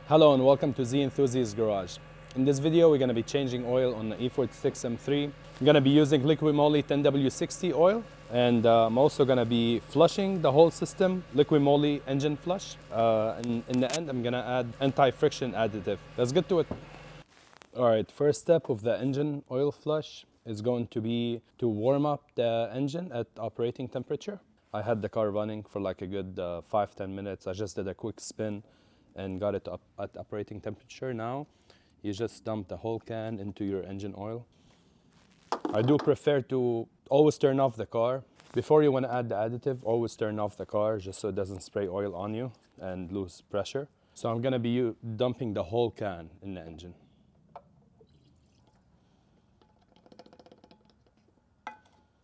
Hello and welcome to the Enthusiast Garage. In this video we're going to be changing oil on the E46 M3. I'm going to be using liquid moly 10W60 oil, and I'm also going to be flushing the whole system, liquid moly engine flush. And in the end I'm going to add anti-friction additive. Let's get to it. Alright, first step of the engine oil flush is going to be to warm up the engine at operating temperature. I had the car running for like a good 5-10 minutes. I just did a quick spin and got it up at operating temperature. Now you just dump the whole can into your engine oil. I do prefer to always turn off the car. Before you want to add the additive, always turn off the car just so it doesn't spray oil on you and lose pressure. So I'm going to be dumping the whole can in the engine.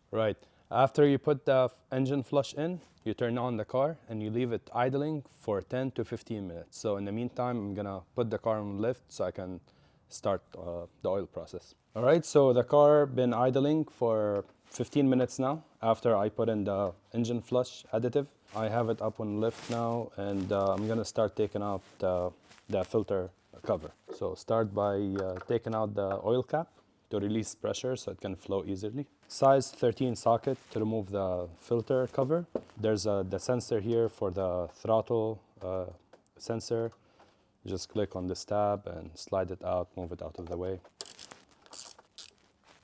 Right, after you put the engine flush in, you turn on the car and you leave it idling for 10 to 15 minutes. So in the meantime, I'm gonna put the car on lift so I can start the oil process. All right, so the car been idling for 15 minutes now after I put in the engine flush additive. I have it up on lift now, and I'm gonna start taking out the filter cover. So start by taking out the oil cap to release pressure so it can flow easily. Size 13 socket to remove the filter cover. There's the sensor here for the throttle sensor. Just click on this tab and slide it out, move it out of the way.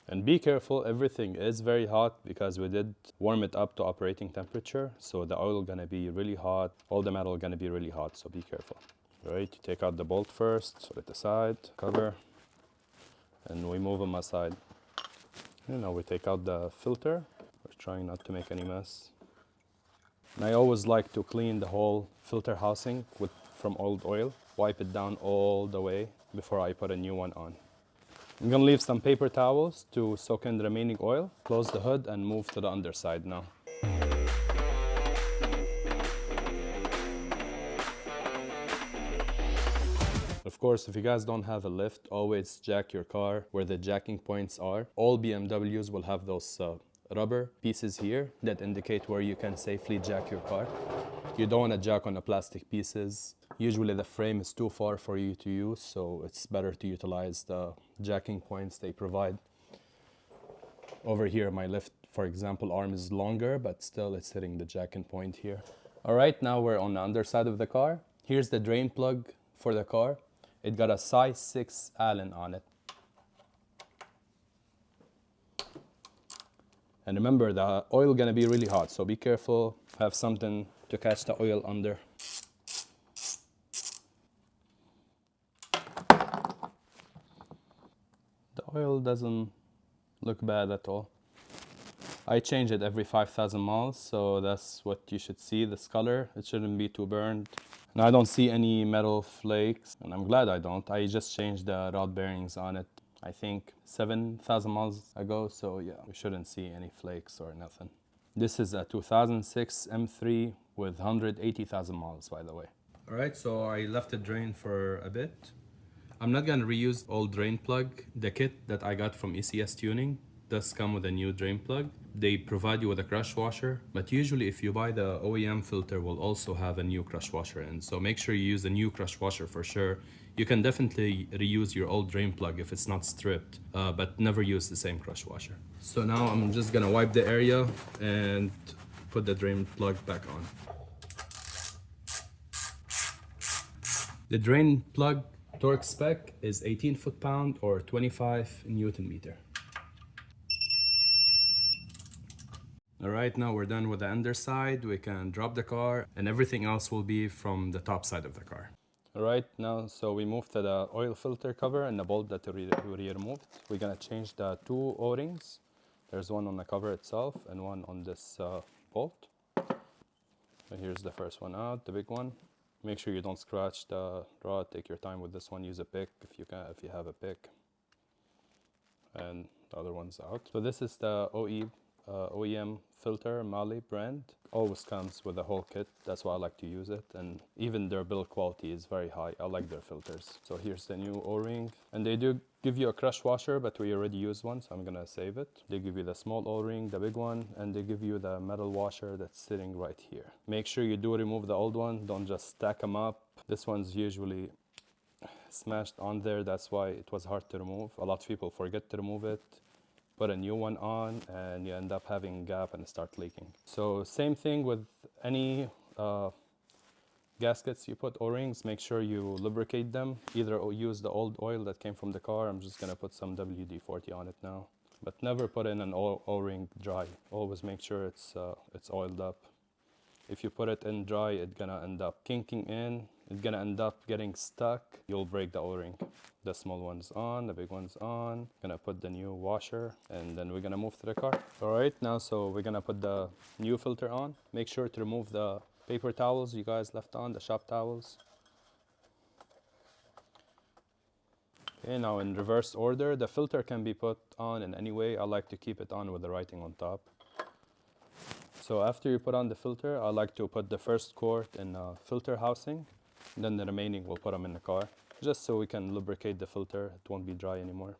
And be careful, everything is very hot because we did warm it up to operating temperature. So the oil gonna be really hot, all the metal gonna be really hot, so be careful. All right, you take out the bolt first, set it aside, cover, and we move them aside. And now we take out the filter. We're trying not to make any mess. And I always like to clean the whole filter housing from old oil. Wipe it down all the way before I put a new one on. I'm gonna leave some paper towels to soak in the remaining oil. Close the hood and move to the underside now. Of course, if you guys don't have a lift, always jack your car where the jacking points are. All BMWs will have those rubber pieces here that indicate where you can safely jack your car. You don't want to jack on the plastic pieces. Usually the frame is too far for you to use, so it's better to utilize the jacking points they provide. Over here, my lift, for example, arm is longer, but still it's hitting the jacking point here. All right, now we're on the underside of the car. Here's the drain plug for the car. It got a size 6 Allen on it. And remember, the oil gonna be really hot, so be careful. Have something to catch the oil under. The oil doesn't look bad at all. I change it every 5,000 miles, so that's what you should see, this color. It shouldn't be too burned. And I don't see any metal flakes, and I'm glad I don't. I just changed the rod bearings on it, I think 7,000 miles ago, so yeah, we shouldn't see any flakes or nothing. This is a 2006 M3 with 180,000 miles, by the way. All right, so I left it drain for a bit. I'm not gonna reuse old drain plug. The kit that I got from ECS Tuning does come with a new drain plug. They provide you with a crush washer, but usually if you buy the OEM filter, will also have a new crush washer in. So make sure you use a new crush washer for sure. You can definitely reuse your old drain plug if it's not stripped, but never use the same crush washer. So now I'm just gonna wipe the area and put the drain plug back on. The drain plug torque spec is 18 foot-pound or 25 Newton meter. All right, now we're done with the underside. We can drop the car and everything else will be from the top side of the car. All right, now, so we moved to the oil filter cover and the bolt that we removed. We're gonna change the 2 O-rings. There's one on the cover itself and one on this bolt. So here's the first one out, the big one. Make sure you don't scratch the rod. Take your time with this one. Use a pick if you can, if you have a pick. And the other one's out. So this is the OE OEM filter, Mali brand. Always comes with a whole kit. That's why I like to use it. And even their build quality is very high. I like their filters. So here's the new O-ring. And they do give you a crush washer, but we already used one, so I'm gonna save it. They give you the small O-ring, the big one, and they give you the metal washer that's sitting right here. Make sure you do remove the old one. Don't just stack them up. This one's usually smashed on there. That's why it was hard to remove. A lot of people forget to remove it, put a new one on, and you end up having a gap and start leaking. So same thing with any gaskets you put O-rings. Make sure you lubricate them. Either use the old oil that came from the car. I'm just gonna put some WD-40 on it now. But never put in an O-ring dry. Always make sure it's oiled up. If you put it in dry, it's gonna end up kinking in. It's gonna end up getting stuck. You'll break the O-ring. The small one's on, the big one's on. Gonna put the new washer, and then we're gonna move to the car. All right, now so we're gonna put the new filter on. Make sure to remove the paper towels you guys left on, the shop towels. Okay, now in reverse order, the filter can be put on in any way. I like to keep it on with the writing on top. So after you put on the filter, I like to put the first quart in a filter housing. Then the remaining we'll put them in the car, just so we can lubricate the filter. It won't be dry anymore.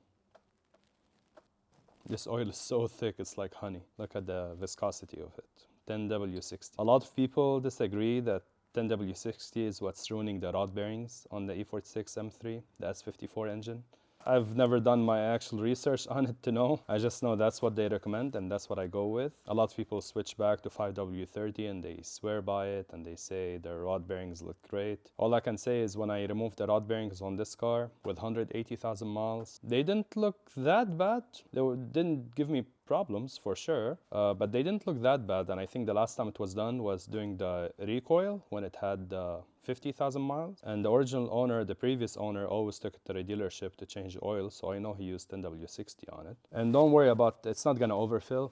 This oil is so thick, it's like honey. Look at the viscosity of it. 10W60. A lot of people disagree that 10W60 is what's ruining the rod bearings on the E46 M3, the S54 engine. I've never done my actual research on it to know. I just know that's what they recommend and that's what I go with. A lot of people switch back to 5W30 and they swear by it and they say their rod bearings look great. All I can say is when I removed the rod bearings on this car with 180,000 miles, they didn't look that bad. They didn't give me problems for sure, but they didn't look that bad. And I think the last time it was done was doing the recoil when it had 50,000 miles. And the original owner, the previous owner, always took it to the dealership to change the oil, so I know he used 10W60 on it. And don't worry about it's not gonna overfill.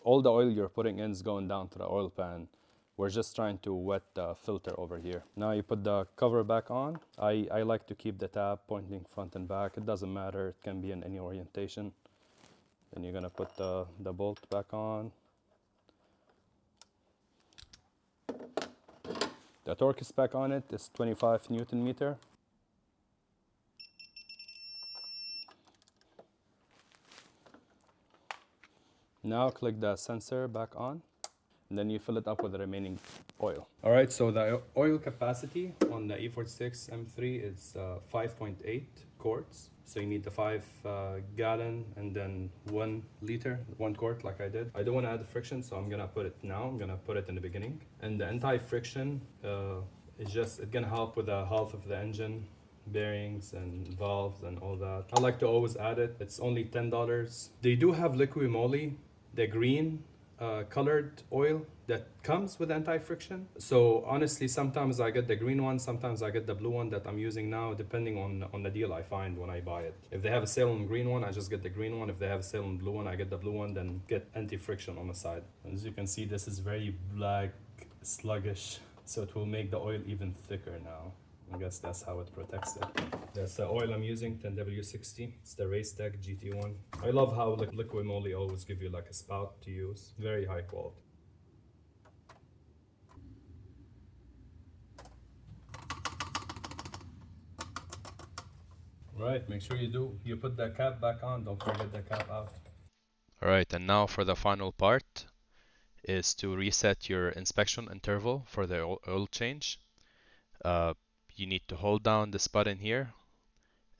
All the oil you're putting in is going down to the oil pan. We're just trying to wet the filter over here. Now you put the cover back on. I like to keep the tab pointing front and back. It doesn't matter, it can be in any orientation. Then you're gonna put the bolt back on. The torque spec on it is 25 Newton meter. Now click the sensor back on, and then you fill it up with the remaining oil. All right, so the oil capacity on the E46 M3 is 5.8 quarts. So you need the 5 gallon and then 1 liter, 1 quart like I did. I don't want to add the friction, so I'm gonna put it now. I'm gonna put it in the beginning. And the anti-friction is just, it's gonna help with the health of the engine, bearings and valves and all that. I like to always add it. It's only $10. They do have liquid moly, the green colored oil that comes with anti-friction. So honestly, sometimes I get the green one, sometimes I get the blue one that I'm using now, depending on the deal I find when I buy it. If they have a sale on green one, I just get the green one. If they have a sale on blue one, I get the blue one, then get anti-friction on the side. As you can see, this is very black, sluggish, so it will make the oil even thicker now. I guess that's how it protects it. That's the oil I'm using, 10W60. It's the Racetech GT1. I love how liquid moly always give you like a spout to use. Very high quality. Right, make sure you put the cap back on. Don't forget the cap out. Alright, and now for the final part is to reset your inspection interval for the oil change. You need to hold down this button here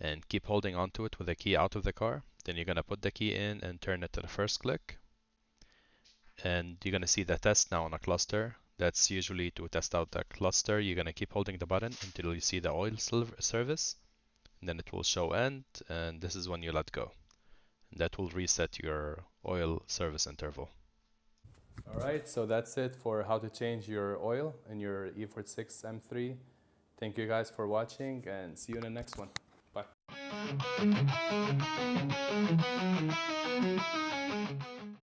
and keep holding onto it with the key out of the car. Then you're going to put the key in and turn it to the first click. And you're going to see the test now on a cluster. That's usually to test out the cluster. You're going to keep holding the button until you see the oil service. And then it will show end, and this is when you let go. And that will reset your oil service interval. Alright, so that's it for how to change your oil in your E46 M3. Thank you guys for watching and see you in the next one. Bye.